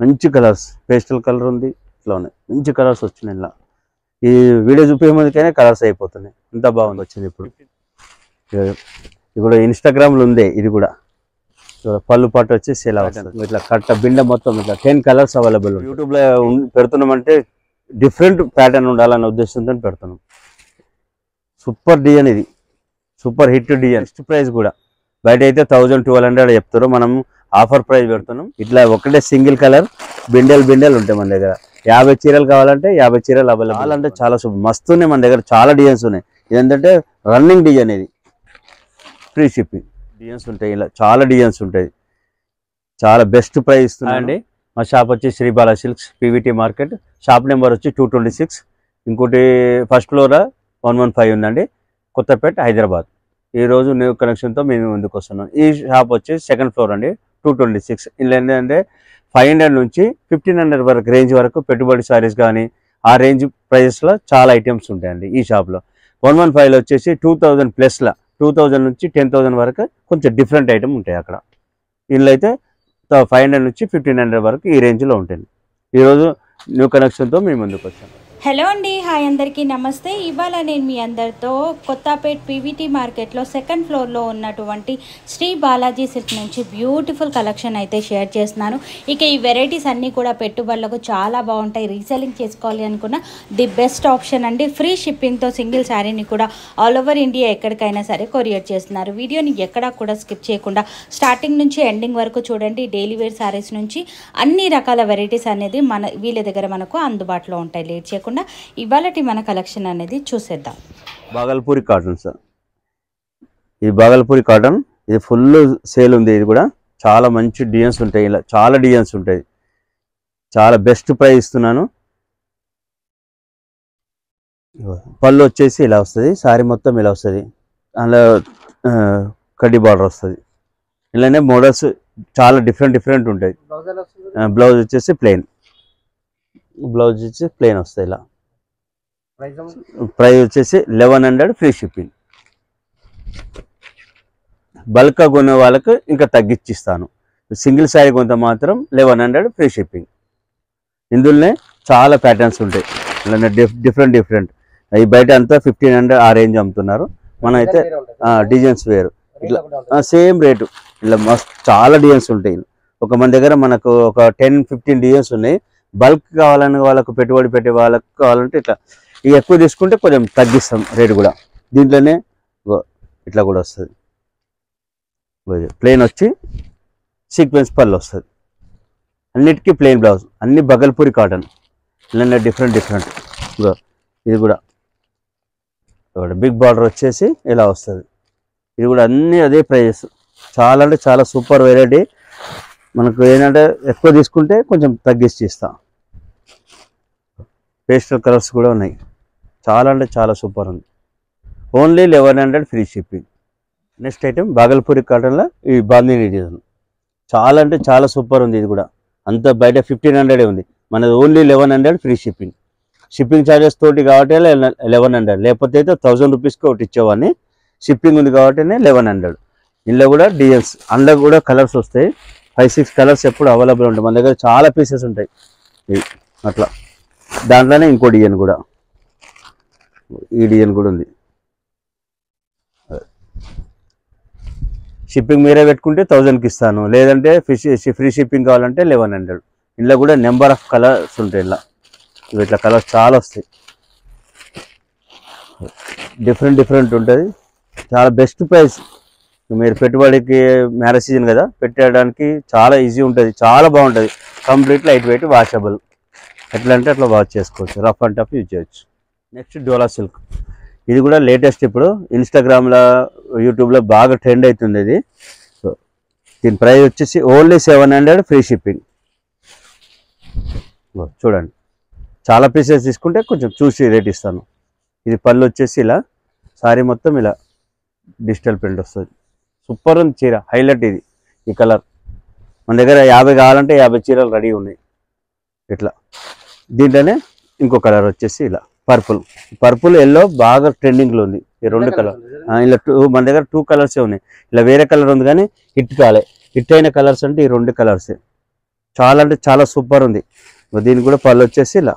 మంచి colours, pastel colour ఉంది, ఇట్లా ఉన్నాయి మంచి కలర్స్ వచ్చినాయి. ఇలా ఈ వీడియో చూపే ముందుకైనా కలర్స్ అయిపోతున్నాయి. ఇంత బాగుంది వచ్చింది. ఇప్పుడు ఇన్స్టాగ్రామ్లో ఉంది ఇది కూడా. పళ్ళు పాటు వచ్చేసి ఇలా వస్తుంది. ఇట్లా కట్ట బిండ మొత్తం ఇట్లా 10 కలర్స్ అవైలబుల్. యూట్యూబ్లో పెడుతున్నామంటే డిఫరెంట్ ప్యాటర్న్ ఉండాలనే ఉద్దేశంతో పెడుతున్నాం. సూపర్ డిజైన్, ఇది super hit design. Next price కూడా బయట అయితే 1200 చెప్తారు, మనం ఆఫర్ ప్రైస్ పెడుతున్నాం. ఇట్లా ఒకటే సింగిల్ కలర్ బిండెలు ఉంటాయి మన దగ్గర. 50 చీరలు కావాలంటే 50 చీరలు అవైలబుల్. అంటే చాలా మస్తు ఉన్నాయి మన దగ్గర, చాలా డిజైన్స్ ఉన్నాయి. ఇదేంటంటే రన్నింగ్ డిజైన్, ఇది ఫ్రీ షిప్పింగ్ డిజైన్స్ ఉంటాయి. ఇలా చాలా డిజైన్స్ ఉంటాయి. చాలా బెస్ట్ ప్రైస్ ఇస్తున్నాయండి. మా షాప్ వచ్చి Sri Bala silks, PVT market. Shop number వచ్చి 226. ఇంకోటి ఫస్ట్ ఫ్లోర్ 115 ఉందండి, కొత్తపేట, హైదరాబాద్. ఈరోజు న్యూ కనెక్షన్తో మేము ముందుకు వస్తున్నాం. ఈ షాప్ వచ్చి సెకండ్ ఫ్లోర్ అండి, 226. ఇలా ఏంటంటే 500 నుంచి 1500 వరకు రేంజ్ వరకు పెట్టుబడి సారీస్ కానీ ఆ రేంజ్ ప్రైజెస్లో చాలా ఐటమ్స్ ఉంటాయండి ఈ షాప్లో. 115లో వచ్చేసి 2000 ప్లస్లో 2000 నుంచి 10,000 వరకు కొంచెం డిఫరెంట్ ఐటమ్ ఉంటాయి అక్కడ. ఇందులో అయితే 500 నుంచి 1500 వరకు ఈ రేంజ్లో ఉంటుంది. ఈరోజు న్యూ కనెక్షన్తో మేము ముందుకు వచ్చాము. హలో అండి, హాయ్ అందరికీ నమస్తే. ఇవాళ నేను మీ అందరితో కొత్తపేట్ పీవీటీ మార్కెట్లో సెకండ్ ఫ్లోర్లో ఉన్నటువంటి శ్రీ బాలాజీ సిల్క్ నుంచి బ్యూటిఫుల్ కలెక్షన్ అయితే షేర్ చేస్తున్నాను. ఇక ఈ వెరైటీస్ అన్నీ కూడా పెట్టుబడులకు చాలా బాగుంటాయి. రీసెల్లింగ్ చేసుకోవాలి అనుకున్న ది బెస్ట్ ఆప్షన్ అండి. ఫ్రీ షిప్పింగ్తో సింగిల్ శారీని కూడా ఆల్ ఓవర్ ఇండియా ఎక్కడికైనా సరే కొరియర్ చేస్తున్నారు. వీడియోని ఎక్కడా కూడా స్కిప్ చేయకుండా స్టార్టింగ్ నుంచి ఎండింగ్ వరకు చూడండి. డైలీ వేర్ శారీస్ నుంచి అన్ని రకాల వెరైటీస్ అనేది వీళ్ళ దగ్గర మనకు అందుబాటులో ఉంటాయి. లేట్ చేయకుండా ఇవాళటి మన కలెక్షన్ అనేది చూసేద్దాం. బాగల్పూరి కాటన్ సార్, ఇది బాగల్పూరి కాటన్. ఇది ఫుల్ సేల్ ఉంది. ఇది కూడా చాలా మంచి డిజైన్స్ ఉంటాయి. ఇలా చాలా డిజైన్స్ ఉంటాయి. చాలా బెస్ట్ ప్రైస్ ఇస్తున్నాను. పళ్ళు వచ్చేసి ఇలా వస్తుంది, సారీ మొత్తం ఇలా వస్తుంది, అందులో కడ్డీ బార్డర్ వస్తుంది. ఇలానే మోడల్స్ చాలా డిఫరెంట్ ఉంటాయి. బ్లౌజ్ వచ్చేసి ప్లెయిన్, బ్లౌజ్ వచ్చి ప్లెయిన్ వస్తాయి. ఇలా ప్రైస్ వచ్చేసి 1100 ఫ్రీ షిప్పింగ్. బల్క్గా కొనే వాళ్ళకు ఇంకా తగ్గించిస్తాను. సింగిల్ శారీ కొంత మాత్రం 1100 ఫ్రీ షిప్పింగ్. ఇందులోనే చాలా ప్యాటర్న్స్ ఉంటాయి. ఇలా డిఫరెంట్ ఈ బయట అంతా 1500 ఆ రేంజ్ అమ్ముతున్నారు. మనం అయితే డిజైన్స్ వేరు. ఇట్లా సేమ్ రేటు. ఇలా మస్తు చాలా డిజైన్స్ ఉంటాయి. మన దగ్గర మనకు ఒక 10-15 డిజైన్స్ ఉన్నాయి. బల్క్ కావాలని వాళ్ళకు పెట్టుబడి పెట్టే వాళ్ళకు కావాలంటే ఇట్లా ఎక్కువ తీసుకుంటే కొంచెం తగ్గిస్తాం రేటు కూడా. దీంట్లోనే ఇట్లా కూడా వస్తుంది. ప్లెయిన్ వచ్చి సీక్వెన్స్ పళ్ళు వస్తుంది. అన్నిటికీ ప్లెయిన్ బ్లౌజ్. అన్ని బగల్పూరి కాటన్. ఇలా డిఫరెంట్ ఇది కూడా బిగ్ బార్డర్ వచ్చేసి ఇలా వస్తుంది. ఇది కూడా అన్నీ అదే ప్రైజెస్. చాలా అంటే చాలా సూపర్ వెరైటీ. మనకు ఏంటంటే ఎక్కువ తీసుకుంటే కొంచెం తగ్గించి ఇస్తాం. పేస్టల్ కలర్స్ కూడా ఉన్నాయి. చాలా అంటే చాలా సూపర్ ఉంది. Only 1100 free shipping. Next item Bhagalpuri కాటన్లో ఈ బాందిని డిజైన్. చాలా అంటే చాలా సూపర్ ఉంది. ఇది కూడా అంత బయట 1500 ఉంది, మనది only 1100 free shipping. Shipping charges తోటి కాబట్టి 1100, లేకపోతే అయితే 1000 రూపీస్కి ఒకటి ఇచ్చేవాడిని. షిప్పింగ్ ఉంది కాబట్టి 1100. ఇందులో కూడా డిజైన్స్, అందులో కూడా కలర్స్ వస్తాయి. 5-6 కలర్స్ ఎప్పుడు అవైలబుల్ ఉంటాయి. మన దగ్గర చాలా పీసెస్ ఉంటాయి. అట్లా దాంట్లోనే ఇంకో డిజైన్ కూడా, ఈ డిజైన్ కూడా ఉంది. షిప్పింగ్ మీరే పెట్టుకుంటే 1000కి ఇస్తాను, లేదంటే ఫ్రీ షిప్పింగ్ కావాలంటే 1100. ఇందులో కూడా నెంబర్ ఆఫ్ కలర్స్ ఉంటాయి. ఇట్లా కలర్స్ చాలా వస్తాయి. డిఫరెంట్ ఉంటుంది. చాలా బెస్ట్ ప్రైస్. మీరు పెట్టుబడికి మ్యారేజ్ సీజన్ కదా, పెట్టడానికి చాలా ఈజీ ఉంటుంది. చాలా బాగుంటుంది. Complete light weight, washable. ఎట్లా అంటే అట్లా వాష్ చేసుకోవచ్చు. రఫ్ అండ్ టఫ్ యూజ్ చేయొచ్చు. నెక్స్ట్ డోలా సిల్క్. ఇది కూడా లేటెస్ట్. ఇప్పుడు ఇన్స్టాగ్రామ్లో, యూట్యూబ్లో బాగా ట్రెండ్ అవుతుంది ఇది. సో దీని ప్రైస్ వచ్చేసి ఓన్లీ 700 ఫ్రీ షిప్పింగ్. చూడండి, చాలా పీసెస్ తీసుకుంటే కొంచెం చూసి రేట్ ఇస్తాను. ఇది పళ్ళు వచ్చేసి ఇలా, సారీ మొత్తం ఇలా డిజిటల్ ప్రింట్ వస్తుంది. సూపర్ ఉంది చీర, హైలైట్ ఇది. ఈ కలర్ మన దగ్గర 50 కావాలంటే 50 చీరలు రెడీ ఉన్నాయి. ఇట్లా దీంట్లోనే ఇంకో కలర్ వచ్చేసి ఇలా పర్పుల్ ఎల్లో బాగా ట్రెండింగ్లో ఉంది. ఈ రెండు కలర్ ఇలా మన దగ్గర 2 కలర్సే ఉన్నాయి. ఇలా వేరే కలర్ ఉంది కానీ హిట్ కాలే. హిట్ అయిన కలర్స్ అంటే ఈ 2 కలర్సే. చాలా అంటే చాలా సూపర్ ఉంది. దీనికి కూడా పళ్ళు వచ్చేసి ఇలా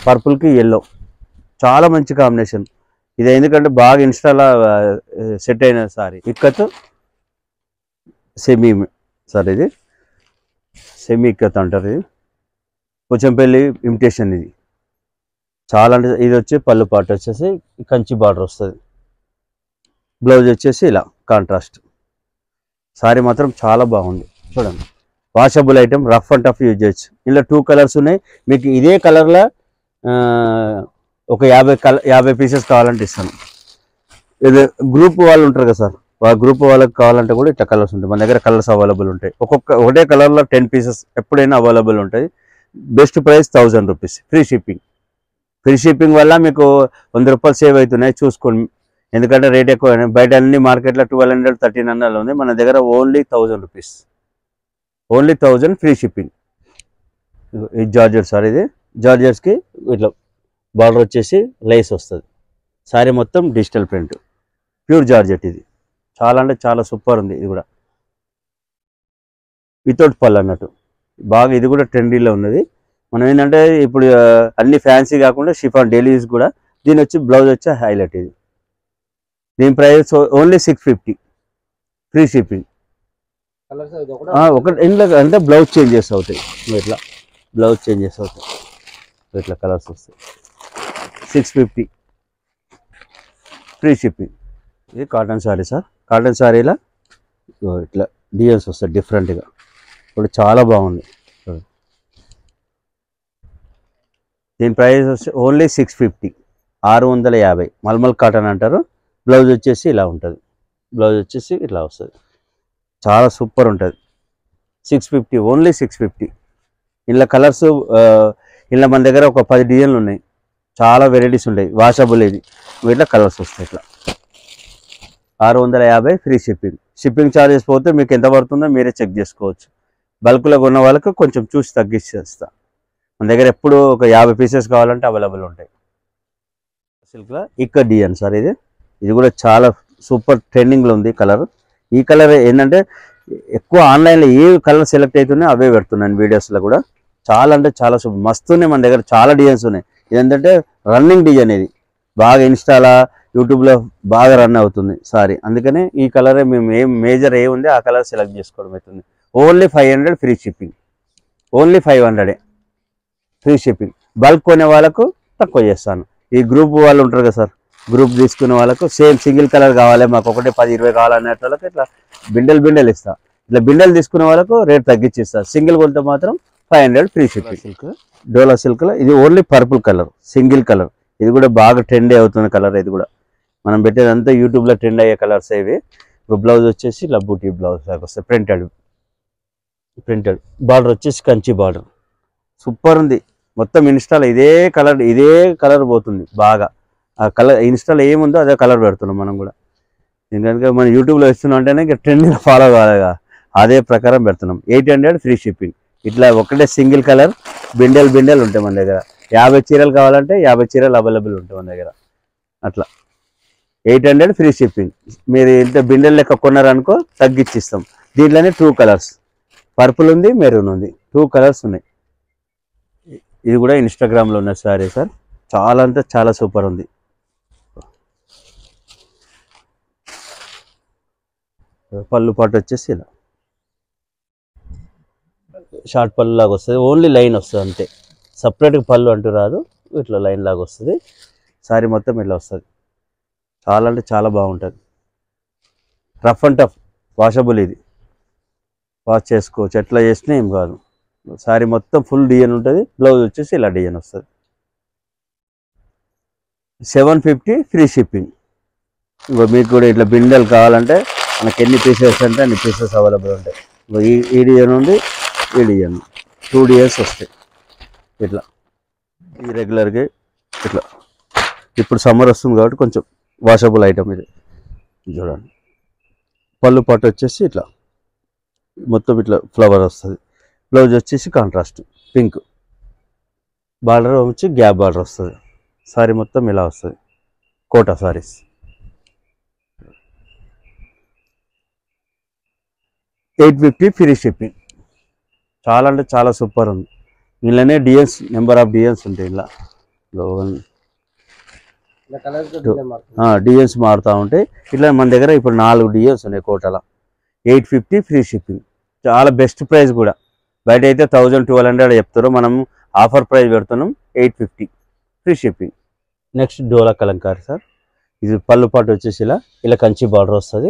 పర్పుల్కి ఎల్లో చాలా మంచి కాంబినేషన్ ఇది. ఎందుకంటే బాగా ఇన్స్టాలో సెట్ అయిన సారీ. ఇక్కత్ సెమీ సార్, ఇది సెమీ ఇక్కత్ అంటారు. ఇది పోచంపల్లి ఇమిటేషన్. ఇది చాలా అంటే ఇది వచ్చి పళ్ళు పాట వచ్చేసి కంచి బార్డర్ వస్తుంది. బ్లౌజ్ వచ్చేసి ఇలా కాంట్రాస్ట్. సారీ మాత్రం చాలా బాగుంది చూడండి. Washable item, rough and tough use చేయొచ్చు. ఇలా 2 కలర్స్ ఉన్నాయి. మీకు ఇదే కలర్లో ఒక 50 పీసెస్ కావాలంటే ఇస్తాను. ఇది గ్రూప్ వాళ్ళు ఉంటారు కదా సార్, గ్రూప్ వాళ్ళకి కావాలంటే కూడా ఇట్లా కలర్స్ ఉంటాయి. మన దగ్గర కలర్స్ అవైలబుల్ ఉంటాయి. ఒకటే కలర్లో 10 పీసెస్ ఎప్పుడైనా అవైలబుల్ ఉంటాయి. Best price 1000 rupees, free shipping. Free shipping వల్ల మీకు 100 రూపాయలు సేవ్ అవుతున్నాయి. చూసుకోండి, ఎందుకంటే రేట్ ఎక్కువ. బయట అన్ని మార్కెట్లో 1200, 1300 ఉంది. మన దగ్గర only 1000 rupees, only 1000 free shipping. ఇది జార్జెట్ సార్, ఇది జార్జెట్స్కి ఇట్లా బార్డర్ వచ్చేసి లేస్ వస్తుంది. సారీ మొత్తం డిజిటల్ ప్రింట్, ప్యూర్ జార్జెట్. ఇది చాలా అంటే చాలా సూపర్ ఉంది. ఇది కూడా వితౌట్ పళ్ళు అన్నట్టు బాగా, ఇది కూడా ట్రెండీలో ఉన్నది. మనం ఏంటంటే ఇప్పుడు అన్ని ఫ్యాన్సీ కాకుండా షిఫాన్ డైలీ యూస్ కూడా. దీని వచ్చి బ్లౌజ్ వచ్చి హైలైట్. ఇది దీని ప్రైస్ ఓన్లీ 650, ఫ్రీ షిప్పింగ్. ఒక ఇంట్లో అంటే బ్లౌజ్ చేంజెస్ అవుతాయి. ఇట్లా బ్లౌజ్ చేంజెస్ అవుతాయి, ఇట్లా కలర్స్ వస్తాయి. 650, ఫ్రీ షిప్పింగ్. ఇది కాటన్ శారీ సార్. కాటన్ శారీలో ఇట్లా డిజైన్స్ వస్తాయి డిఫరెంట్గా. ఇప్పుడు చాలా బాగుంది. దీని ప్రైస్ వచ్చి ఓన్లీ 650, 650. మల్మల్ కాటన్ అంటారు. బ్లౌజ్ వచ్చేసి ఇలా ఉంటుంది. బ్లౌజ్ వచ్చేసి ఇట్లా వస్తుంది. చాలా సూపర్ ఉంటుంది. 650, ఓన్లీ 650. ఇలా కలర్స్ ఇలా మన దగ్గర ఒక 10 డిజైన్లు ఉన్నాయి. చాలా వెరైటీస్ ఉంటాయి. వాషబుల్. ఇది ఇట్లా కలర్స్ వస్తాయి. ఇట్లా 650, ఫ్రీ షిప్పింగ్. షిప్పింగ్ ఛార్జెస్ పోతే మీకు ఎంత పడుతుందో మీరే చెక్ చేసుకోవచ్చు. బల్క్లో కొన్న వాళ్ళకు కొంచెం చూసి తగ్గించేస్తా. మన దగ్గర ఎప్పుడు ఒక 50 పీసెస్ కావాలంటే అవైలబుల్ ఉంటాయి. సిల్క్లో ఇక్కడ డిజైన్ సార్, ఇది కూడా చాలా సూపర్ ట్రెండింగ్లో ఉంది కలర్. ఈ కలర్ ఏంటంటే ఎక్కువ ఆన్లైన్లో ఏ కలర్ సెలెక్ట్ అవుతున్నాయో అవే పెడుతున్నాను వీడియోస్లో కూడా. చాలా అంటే చాలా సూపర్ మస్తు ఉన్నాయి. మన దగ్గర చాలా డిజైన్స్ ఉన్నాయి. ఇదేంటంటే రన్నింగ్ డిజైన్. ఇది బాగా ఇన్స్టాలా యూట్యూబ్లో బాగా రన్ అవుతుంది సారీ. అందుకనే ఈ కలరే మేము మేజర్ ఉంది ఆ కలర్ సెలెక్ట్ చేసుకోవడం అవుతుంది. Only 500, free shipping. Only 500 free shipping. Bulk కొనే వాళ్ళకు తక్కువ చేస్తాను. ఈ గ్రూప్ వాళ్ళు ఉంటారు కదా సార్, గ్రూప్ తీసుకునే వాళ్ళకు సేమ్ సింగిల్ కలర్ కావాలి, మాకు ఒకటే 10, 20 కావాలనే వాళ్ళకి ఇట్లా బిండెల్ ఇస్తా. ఇట్లా బిండెల్ తీసుకునే వాళ్ళకు రేట్ తగ్గించి ఇస్తా. సింగిల్ కొంటే మాత్రం 500, ఫ్రీ షిప్పింగ్. సిల్క్, డోలా సిల్క్లో ఇది only purple colour, single colour. ఇది కూడా బాగా ట్రెండ్ అవుతున్న కలర్. ఇది కూడా మనం పెట్టేదంతా యూట్యూబ్లో ట్రెండ్ అయ్యే కలర్స్ ఇవి. బ్లౌజ్ వచ్చేసి ఇలా బూటీ బ్లౌజ్ లాగా వస్తాయి. ప్రింటెడ్ బార్డర్ వచ్చేసి కంచి బార్డర్. సూపర్ ఉంది. మొత్తం ఇన్స్టాలో ఇదే కలర్ పోతుంది బాగా. ఆ కలర్ ఇన్స్టాలో ఏముందో అదే కలర్ పెడుతున్నాం మనం కూడా. ఎందుకంటే మనం యూట్యూబ్లో ఇస్తున్నాం అంటేనే ట్రెండ్గా ఫాలో కాలేగా, అదే ప్రకారం పెడుతున్నాం. 800, ఫ్రీ షిప్పింగ్. ఇట్లా ఒకటే సింగిల్ కలర్ బిండెల్ ఉంటాయి మన దగ్గర. 50 చీరలు కావాలంటే 50 చీరలు అవైలబుల్ ఉంటాయి మన దగ్గర. అట్లా 800, ఫ్రీ షిప్పింగ్. మీరు ఇంత బిండెల్ లెక్క కొన్నారనుకో తగ్గించిస్తాం. దీంట్లోనే 2 కలర్స్, పర్పుల్ ఉంది, మెరూన్ ఉంది. 2 కలర్స్ ఉన్నాయి. ఇది కూడా ఇన్స్టాగ్రామ్లో ఉన్న సారీ సార్. చాలా అంటే చాలా సూపర్ ఉంది. పళ్ళు పాటు వచ్చేసి ఇలా షార్ట్ పళ్ళు లాగా వస్తుంది. ఓన్లీ లైన్ వస్తుంది అంతే, సపరేట్గా పళ్ళు అంటూ రాదు. ఇట్లా లైన్ లాగా వస్తుంది. సారీ మొత్తం ఇట్లా వస్తుంది. చాలా అంటే చాలా బాగుంటుంది. Rough and tough, washable. ఇది వాష్ చేసుకోవచ్చు, ఎట్లా చేసినా ఏం కాదు. సారీ మొత్తం ఫుల్ డిజైన్ ఉంటుంది. బ్లౌజ్ వచ్చేసి ఇలా డిజైన్ వస్తుంది. 750, ఫ్రీ షిప్పింగ్. ఇంకో మీకు కూడా ఇట్లా బిండెల్ కావాలంటే మనకి ఎన్ని పీసెస్ అంటే అన్ని పీసెస్ అవైలబుల్ ఉంటాయి. ఈ డిజైన్ ఉంది, ఈ డిజైన్ 2 డిజైన్స్ వస్తాయి. ఇట్లా ఈ రెగ్యులర్గా ఇట్లా. ఇప్పుడు సమ్మర్ వస్తుంది కాబట్టి కొంచెం వాషబుల్ ఐటమ్ ఇది. చూడండి, పళ్ళు పాటు వచ్చేసి ఇట్లా మొత్తం ఇట్లా ఫ్లవర్ వస్తుంది. బ్లౌజ్ వచ్చేసి కాంట్రాస్ట్ పింక్. బార్డర్ వచ్చి గ్యాప్ బార్డర్ వస్తుంది. సారీ మొత్తం ఇలా వస్తుంది. కోటా సారీస్. 850, free shipping. చాలా అంటే చాలా సూపర్ ఉంది. ఇలానే డిజైన్స్ నెంబర్ ఆఫ్ డిజైన్స్ ఉంటాయి. ఇలా డిజైన్స్ మారుతూ ఉంటాయి. ఇట్లా మన దగ్గర ఇప్పుడు 4 డిజైన్స్ ఉన్నాయి కోటల. 850 ఫ్రీ షిప్పింగ్. చాలా బెస్ట్ ప్రైస్ కూడా. బయట అయితే 1200 చెప్తారు, మనం ఆఫర్ ప్రైస్ పెడుతున్నాం 850 ఫ్రీ షిప్పింగ్. నెక్స్ట్ డోలా కలంకారీ సార్. ఇది పళ్ళు పాటు వచ్చేసి ఇలా కంచి బార్డర్ వస్తుంది.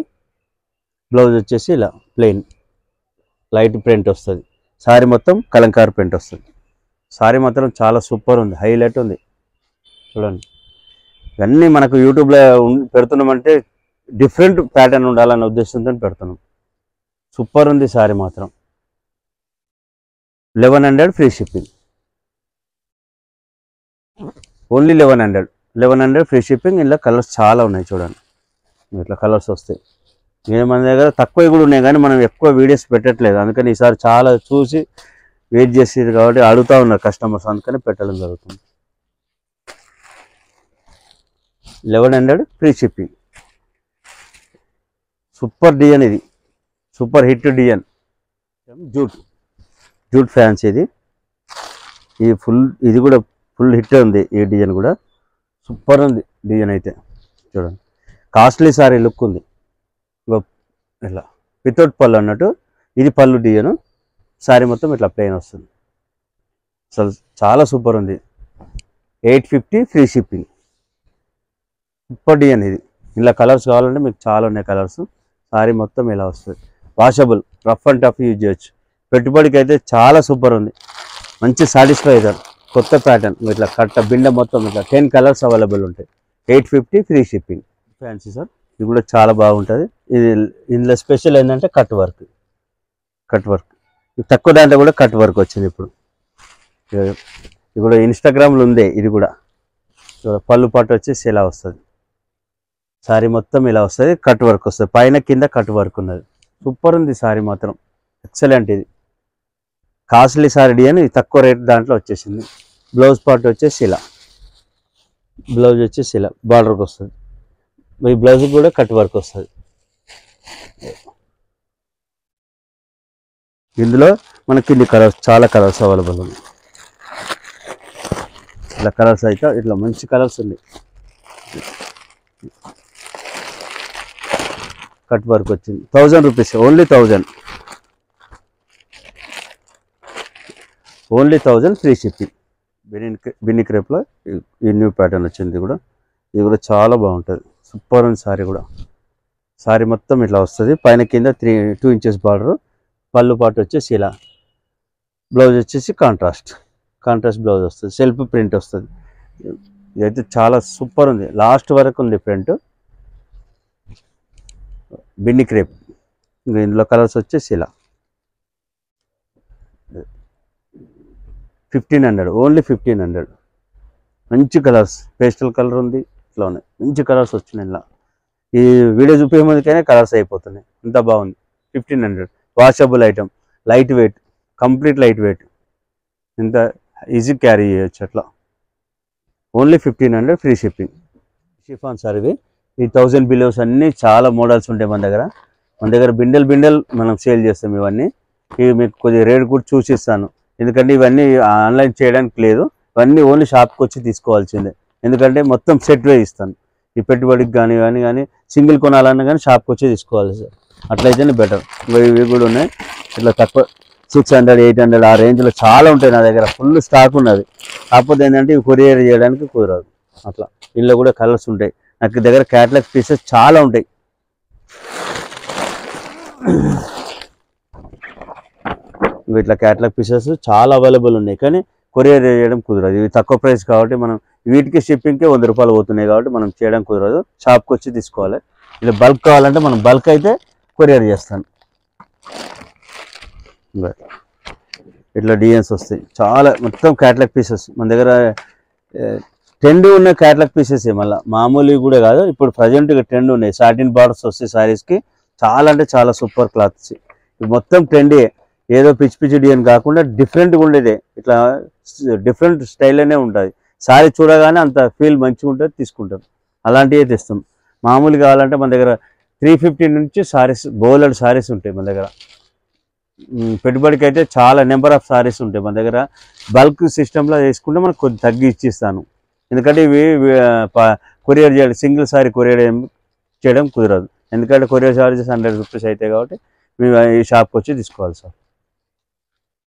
బ్లౌజ్ వచ్చేసి ఇలా ప్లెయిన్ లైట్ ప్రింట్ వస్తుంది. సారీ మొత్తం కలంకారీ ప్రింట్ వస్తుంది. సారీ మాత్రం చాలా సూపర్ ఉంది, హైలైట్ ఉంది. చూడండి, ఇవన్నీ మనకు యూట్యూబ్లో పెడుతున్నామంటే డిఫరెంట్ ప్యాటర్న్ ఉండాలనే ఉద్దేశంతో పెడుతున్నాం. సూపర్ ఉంది సారీ మాత్రం. 1100 free shipping. Only 1100 free shipping. ఇలా కలర్స్ చాలా ఉన్నాయి చూడండి. ఇట్లా కలర్స్ వస్తాయి. మన దగ్గర తక్కువ కూడా ఉన్నాయి కానీ మనం ఎక్కువ వీడియోస్ పెట్టట్లేదు. అందుకని ఈసారి చాలా చూసి వెయిట్ చేసేది కాబట్టి అడుగుతూ ఉన్నారు కస్టమర్స్, అందుకని పెట్టడం జరుగుతుంది. 1100 ఫ్రీ షిప్పింగ్. సూపర్ డిజైన్ ఇది, super hit design. Jute fans ఇది కూడా ఫుల్ హిట్ ఉంది. ఈ డిజైన్ కూడా సూపర్ ఉంది. డిజైన్ అయితే చూడండి, కాస్ట్లీ సారీ లుక్ ఉంది. ఇలా వితౌట్ పళ్ళు అన్నట్టు. ఇది పళ్ళు డిజైన్. సారీ మొత్తం ఇట్లా ప్లెయిన్ వస్తుంది. అసలు చాలా సూపర్ ఉంది. 850 ఫ్రీ షిప్పింగ్. సూపర్ డిజైన్ ఇది. ఇలా కలర్స్ కావాలంటే మీకు చాలా ఉన్నాయి కలర్స్. సారీ మొత్తం ఇలా వస్తుంది. Washable, rough and tough use చేయొచ్చు. పెట్టుబడికి అయితే చాలా సూపర్ ఉంది. మంచి సాటిస్ఫై అవుతారు. కొత్త ప్యాటర్న్ ఇట్లా కట్ట బిండ మొత్తం ఇట్లా 10 కలర్స్ అవైలబుల్ ఉంటాయి. 850 ఫ్రీ షిప్పింగ్. ఫ్యాన్సీ సార్, ఇది కూడా చాలా బాగుంటుంది. ఇందులో స్పెషల్ ఏంటంటే కట్ వర్క్. తక్కువ దాంట్లో కూడా కట్ వర్క్ వచ్చింది ఇప్పుడు. ఇది కూడా ఇన్స్టాగ్రామ్లో ఉంది. ఇది కూడా పళ్ళు పాటు వచ్చేసి ఇలా వస్తుంది. సారీ మొత్తం ఇలా వస్తుంది, కట్ వర్క్ వస్తుంది. పైన కింద కట్ వర్క్ ఉన్నది. సూపర్ ఉంది సారీ మాత్రం, ఎక్సలెంట్. ఇది కాస్ట్లీ సారీ డిజైన్, ఇది తక్కువ రేట్ దాంట్లో వచ్చేసింది. బ్లౌజ్ పార్ట్ వచ్చేసి ఇలా, బార్డర్కి వస్తుంది. ఈ బ్లౌజ్ కూడా కట్ వర్క్ వస్తుంది. ఇందులో మనకి ఇన్ని కలర్స్, చాలా కలర్స్ అవైలబుల్ ఉన్నాయి. ఇలా కలర్స్ అయితే ఇట్లా మంచి కలర్స్ ఉన్నాయి. కట్ వర్క్ వచ్చింది. 1000 రూపీస్, ఓన్లీ 1000 ఫ్రీ షిప్పింగ్. బిన్ని క్రేప్లో ఈ న్యూ ప్యాటర్న్ వచ్చింది. ఇది కూడా చాలా బాగుంటుంది. సూపర్ ఉంది సారీ కూడా. సారీ మొత్తం ఇట్లా వస్తుంది. పైన కింద 2 ఇంచెస్ బార్డర్. పళ్ళు పాటు వచ్చేసి ఇలా. బ్లౌజ్ వచ్చేసి కాంట్రాస్ట్ బ్లౌజ్ వస్తుంది. సెల్ఫ్ ప్రింట్ వస్తుంది. ఇదైతే చాలా సూపర్ ఉంది. లాస్ట్ వరకు ఉంది ప్రింట్. బిన్ని క్రేప్. ఇందులో కలర్స్ వచ్చేసి ఇలా. 1500, ఓన్లీ 1500. మంచి కలర్స్, పేస్టల్ కలర్ ఉంది. ఇట్లా ఉన్నాయి మంచి కలర్స్ వచ్చినాయి. ఇలా ఈ వీడియో చూపే ముందుకైనా కలర్స్ అయిపోతున్నాయి. అంత బాగుంది. 1500. Washable item, light weight, complete light weight. ఇంత ఈజీ క్యారీ చేయొచ్చు అట్లా. Only 1500 free shipping. Chiffon sir ఇవి. ఈ 1000 బిలోస్ అన్నీ చాలా మోడల్స్ ఉంటాయి మన దగ్గర. బిండెల్ మనం సేల్ చేస్తాం. ఇవన్నీ మీకు కొద్దిగా రేట్ కూడా చూసిస్తాను. ఎందుకంటే ఇవన్నీ ఆన్లైన్ చేయడానికి లేదు. ఇవన్నీ ఓన్లీ షాప్కి వచ్చి తీసుకోవాల్సిందే. ఎందుకంటే మొత్తం సెట్ వే ఇస్తాను. ఈ పెట్టుబడికి కానీ సింగిల్ కొనాలన్నా కానీ షాప్కి వచ్చి తీసుకోవాలి సార్. అట్లయితేనే బెటర్. ఇవి కూడా ఉన్నాయి. ఇట్లా తక్కువ 600, 800 ఆ రేంజ్లో చాలా ఉంటాయి నా దగ్గర. ఫుల్ స్టాక్ ఉన్నది. కాకపోతే ఏంటంటే ఇవి కొరియర్ చేయడానికి కుదరదు. అట్లా ఇందులో కూడా కలర్స్ ఉంటాయి. నాకు దగ్గర క్యాటలాగ్ పీసెస్ చాలా ఉంటాయి. ఇట్లా క్యాటలాగ్ పీసెస్ చాలా అవైలబుల్ ఉన్నాయి. కానీ కొరియర్ చేయడం కుదరదు. ఇవి తక్కువ ప్రైస్ కాబట్టి మనం వీటికి షిప్పింగ్కే 100 రూపాయలు పోతున్నాయి కాబట్టి మనం చేయడం కుదరదు. షాప్కి వచ్చి తీసుకోవాలి. ఇలా బల్క్ కావాలంటే మనం బల్క్ అయితే కొరియర్ చేస్తాను. ఇట్లా డిజైన్స్ వస్తాయి. చాలా మొత్తం క్యాటలాగ్ పీసెస్ మన దగ్గర. ట్రెండ్ ఉన్న క్యాటలాగ్ పీసెస్ మళ్ళీ మామూలు కూడా కాదు. ఇప్పుడు ప్రజెంట్గా ట్రెండ్ ఉన్నాయి. సాటిన్ బార్డర్స్ వస్తాయి శారీస్కి. చాలా అంటే చాలా సూపర్ క్లాత్స్. ఇవి మొత్తం ట్రెండే. ఏదో పిచ్చి డిజైన్ కాకుండా డిఫరెంట్గా ఉండేదే. ఇట్లా డిఫరెంట్ స్టైల్లోనే ఉంటుంది. సారీ చూడగానే అంత ఫీల్ మంచిగా ఉంటుంది, తీసుకుంటాం. అలాంటివే తెస్తాం. మామూలు కావాలంటే మన దగ్గర 350 నుంచి సారీస్, బోలెడ్ సారీస్ ఉంటాయి మన దగ్గర. పెట్టుబడికి అయితే చాలా నెంబర్ ఆఫ్ సారీస్ ఉంటాయి మన దగ్గర. బల్క్ సిస్టంలో వేసుకుంటే మనకు కొద్ది తగ్గి ఇచ్చిస్తాను. ఎందుకంటే ఇవి కొరియర్ చేయడం, సింగిల్ సారీ కొరియర్ చేయడం కుదరదు. ఎందుకంటే కొరియర్ చార్జెస్ 100 రూపీస్ అవుతాయి కాబట్టి మేము ఈ షాప్కి వచ్చి తీసుకోవాలి సార్.